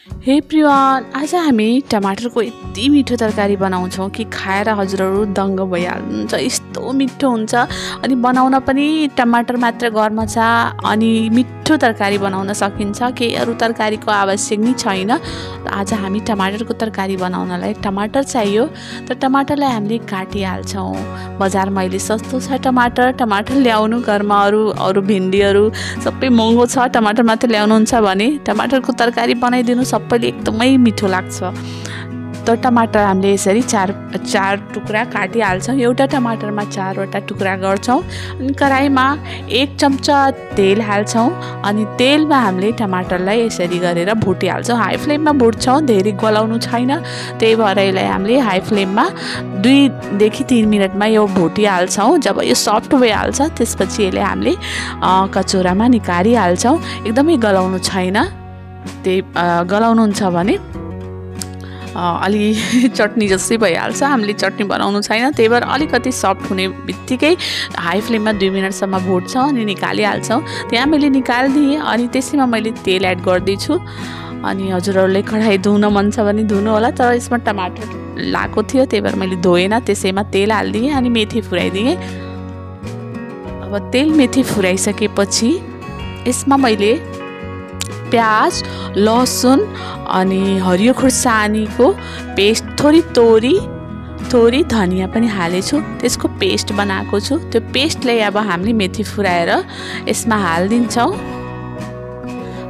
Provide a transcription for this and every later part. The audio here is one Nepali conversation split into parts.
हे एभ्रिवान, आज हामी टमाटरको यति मिठो तरकारी बनाउँछौँ कि खाएर हजुरहरू दङ्ग भइहाल्नुहुन्छ। यस्तो मिठो हुन्छ अनि बनाउन पनि टमाटर मात्र घरमा छ अनि मिठो तरकारी बनाउन सकिन्छ। केही अरू तरकारीको आवश्यक नै छैन। आज हामी टमाटरको तरकारी बनाउनलाई टमाटर चाहियो। त टमाटरलाई हामीले काटिहाल्छौँ। बजारमा अहिले सस्तो छ टमाटर ल्याउनु। घरमा अरू भिन्डीहरू सबै महँगो छ। टमाटर मात्र ल्याउनुहुन्छ भने टमाटरको तरकारी बनाइदिनु, सबैले एकदमै मिठो लाग्छ। त टमाटर हामीले यसरी चार टुक्रा काटिहाल्छौँ। एउटा टमाटरमा 4वटा टुक्रा गर्छौँ। अनि कराईमा 1 चम्चा तेल हाल्छौँ अनि तेलमा हामीले टमाटरलाई यसरी गरेर भुटिहाल्छौँ। हाई फ्लेममा भुट्छौँ, धेरै गलाउनु छैन। त्यही भएर यसलाई हामीले हाई फ्लेममा 2 देखि 3 मिनटमा यो भुटिहाल्छौँ। जब यो सफ्ट भइहाल्छ त्यसपछि यसलाई हामीले कचौरामा निकालिहाल्छौँ। एकदमै गलाउनु छैन। त्यही गलाउनुहुन्छ भने अलि चटनी जस्तै भइहाल्छ। हामीले चटनी बनाउनु छैन, त्यही भएर अलिकति सफ्ट हुने बित्तिकै हाई फ्लेममा 2 मिनटसम्म भुट्छौँ अनि निकालिहाल्छौँ। त्यहाँ मैले निकालिदिएँ अनि त्यसैमा मैले तेल एड गर्दैछु। अनि हजुरहरूले कढाई धुन मन छ भने धुनु होला, तर यसमा टमाटर लाएको थियो त्यही भएर मैले धोएन। त्यसैमा तेल हालिदिएँ अनि मेथी फुराइदिएँ। अब तेल मेथी फुराइसकेपछि यसमा मैले प्याज, लसुन अनि हरियो खुर्सानीको पेस्ट, थोरी धनिया पनि हालेछु। त्यसको पेस्ट बनाएको छु। त्यो पेस्टलाई अब हामीले मेथी फुराएर यसमा हालिदिन्छौँ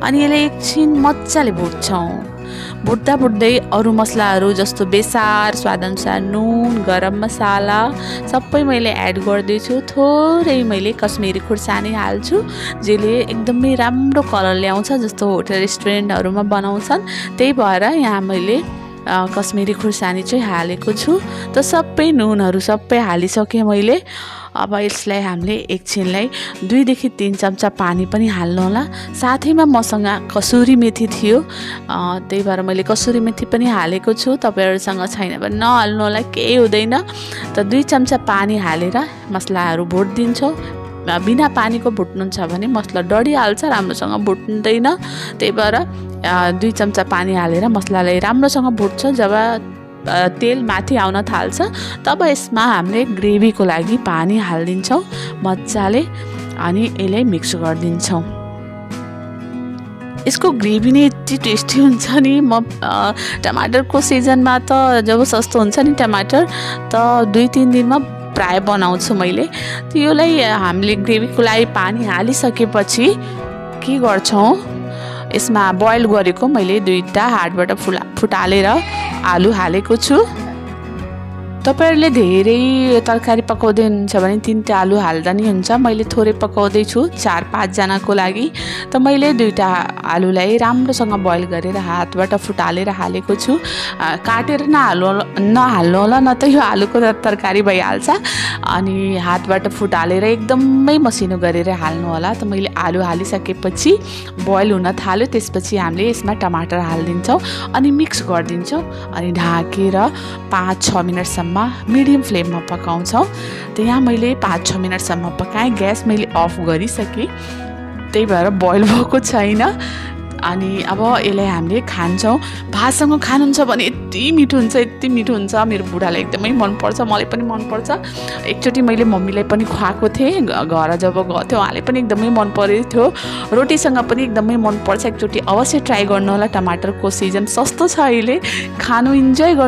अनि यसलाई एकछिन मजाले भुट्छौँ। भुट्दै अरू मसलाहरू जस्तो बेसार, स्वादअनुसार नुन, गरम मसाला सबै मैले एड गर्दैछु। थोरै मैले कश्मिरी खुर्सानी हाल्छु, जसले एकदमै राम्रो कलर ल्याउँछ, जस्तो होटल रेस्टुरेन्टहरूमा बनाउँछन्। त्यही भएर यहाँ मैले कश्मिरी खुर्सानी चाहिँ हालेको छु। त सबै नुनहरू सबै हालिसकेँ मैले। अब यसलाई हामीले एकछिनलाई 2 देखि 3 चम्चा पानी पनि हाल्नु होला। साथैमा मसँग कसुरी मेथी थियो, त्यही भएर मैले कसुरी मेथी पनि हालेको छु। तपाईहरुसँग छैन भने नहाल्नु होला, केही हुँदैन। त 2 चम्चा पानी हालेर मसलाहरू भुट्दिन्छौँ। बिना पानीको भुट्नुहुन्छ भने मसला डढिहाल्छ, राम्रोसँग भुट्दैन। त्यही भएर 2 चम्चा पानी हालेर मसलालाई राम्रोसँग भुट्छ। जब तेल माथि आउन थाल्छ तब यसमा हामीले ग्रेभीको लागि पानी हालिदिन्छौँ मजाले अनि यसलाई मिक्स गरिदिन्छौँ। यसको ग्रेभी नै यति टेस्टी हुन्छ नि। म टमाटरको सिजनमा त जब सस्तो हुन्छ नि टमाटर, त 2-3 दिनमा प्राय बनाउँछु मैले। त यसलाई हामीले ग्रेभीको लागि पानी हालिसकेपछि के गर्छौँ, यसमा बोइल गरेको मैले 2टा हातबाट फुटालेर आलु हालेको छु। तपाईहरुले धेरै तरकारी पकाउँदै हुनुहुन्छ भने 3टा आलु हाल्दा नि हुन्छ। मैले थोरै पकाउँदै छु 4-5 जनाको लागि। त मैले 2टा आलुलाई राम्रोसँग बोइल गरेर हातबाट फुटालेर हालेको छु। काटेर नहाल्नु होला, न त यो आलुको तरकारी भइहाल्छ। अनि हातबाट फुटालेर एकदमै मसिनो गरेर हाल्नु होला। त मैले आलु हालिसकेपछि बोइल हुन थाल्यो, त्यसपछि हामीले यसमा टमाटर हालिदिन्छौँ अनि मिक्स गरिदिन्छौँ अनि ढाकेर 5-6 मिनटसम्म मिडियम फ्लेममा पकाउँछौँ। त यहाँ मैले 5-6 मिनटसम्म पकाएँ। ग्यास मैले अफ गरिसकेँ, त्यही भएर बोइल भएको छैन। अनि अब यसलाई हामीले खान्छौँ। भातसँग खानुहुन्छ भने यति मिठो हुन्छ। मेरो बुढालाई एकदमै मनपर्छ, मलाई पनि मनपर्छ। एकचोटि मैले मम्मीलाई पनि खुवाएको थिएँ, घर जब गएको थियो उहाँले पनि एकदमै मन परेको थियो। रोटीसँग पनि एकदमै मनपर्छ। एकचोटि अवश्य ट्राई गर्नु होला। टमाटरको सिजन सस्तो छ अहिले, खानु इन्जोय गर्नु।